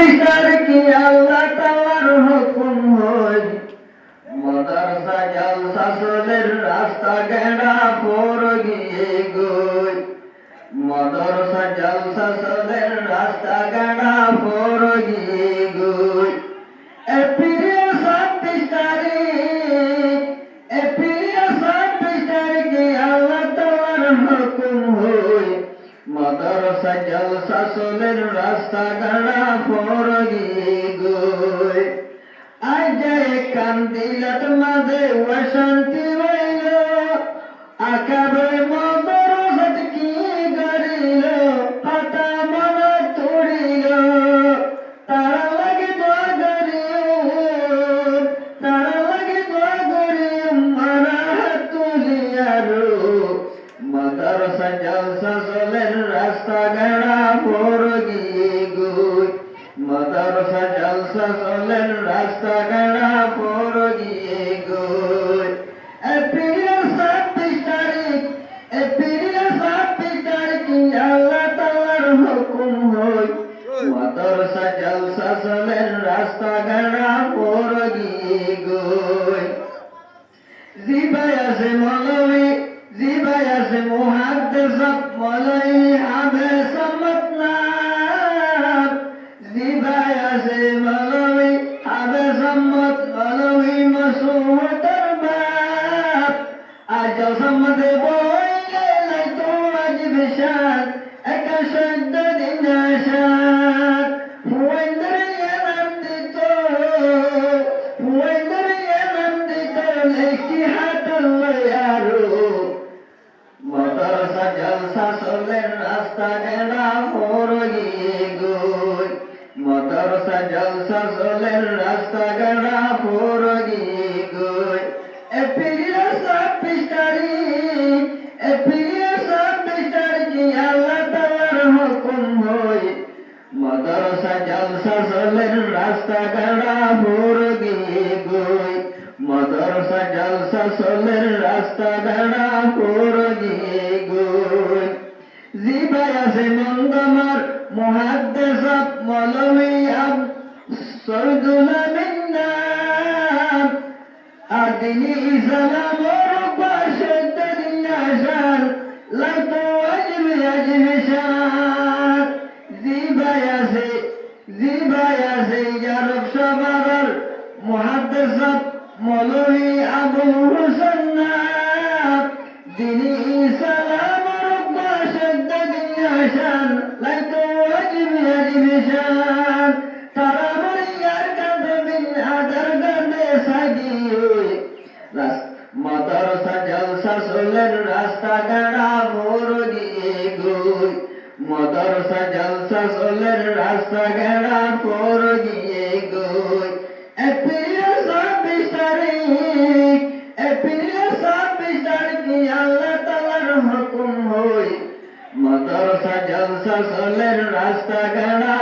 বিচার কি আল্লাহ তাআলার হুকুম হয় মাদ্রাসা জালসা চলের রাস্তা গেড়া পর গিয়ে গই মাদ্রাসা জালসা চলের রাস্তা গেড়া পর গিয়ে গই এপ্রিল 26 তারিখ এপ্রিল 26 তারিখে আল্লাহ তাআলার হুকুম হয় মাদ্রাসা জালসা চলের রাস্তা গেড়া পর গিয়ে গই আজ কান্দিলাত মাঝে অশান্তি হইল আকাবে মাদ্রাসাত কি গরিল হাতা মনা তুড়িল তারা লাগে দোয়া করি মারা হাত তুলিয়ারো মাদ্রাসা জালসা চলের রাস্তা গেড়া পর গিয়ে গই মাদ্রাসা জালসা চলের রাস্তা গেড়া পর গিয়ে গই এপ্রিল 26 তারিখ এপ্রিল 26 তারিখ আল্লাহ তাআলার হুকুম হয় মাদ্রাসা জালসা চলের রাস্তা গেড়া পর গিয়ে গই জিবাই আছে মৌলভী জিবাই আছে মুহাদ্দিস মৌলভী আবে সামতনার জিবাই আছে মৌলভী আবে সামত মৌলভী মাসুদ দরবার আজ সম্মতে বইলে লাইতো আজ বিশাল একা সদ্য দিন আশাত হুয়াইন্দরিয়া নাম দিত লেখি হাতুল্লায়ারো মাদ্রাসা জালসা চলের রাস্তা গেড়া পর গিয়ে গই মাদ্রাসা জালসা চলের রাস্তা গেড়া পর গিয়ে গই এপ্রিল 26 তারিখ এপ্রিল 26 তারিখে আল্লাহ তাআলার হুকুম হয় মাদ্রাসা জালসা চলের রাস্তা গেড়া পর গিয়ে গই মাদ্রাসা জালসা চলের রাস্তা গেড়া পর গিয়ে গই জিবাই আছে মন্দমার মুহাদ্দিস মৌলভী সৈয়দুল আমিন আদিনী ইসলামর পাশত দিন আশান লাইতো আজমি শান জিবাই আছে ইয়ারব সবার মুহাদ্দিস মৌলভী আবুল হোসেন দিনী ইসলামর পাশত দিন আশান লাইতো আজমি শান তারা মরিয়ার কাঁধে বিন আদার গানে সাজিয়ে মাদ্রাসা জালসা চলের রাস্তা গেড়া পর গিয়ে গই মাদ্রাসা জালসা চলের রাস্তা গেড়া পর গিয়ে গই এপ্রিল 26 তারিখ এপ্রিল 26 তারিখে আল্লাহ তাআলার হুকুম হয় মাদ্রাসা জালসা চলের রাস্তা গেড়া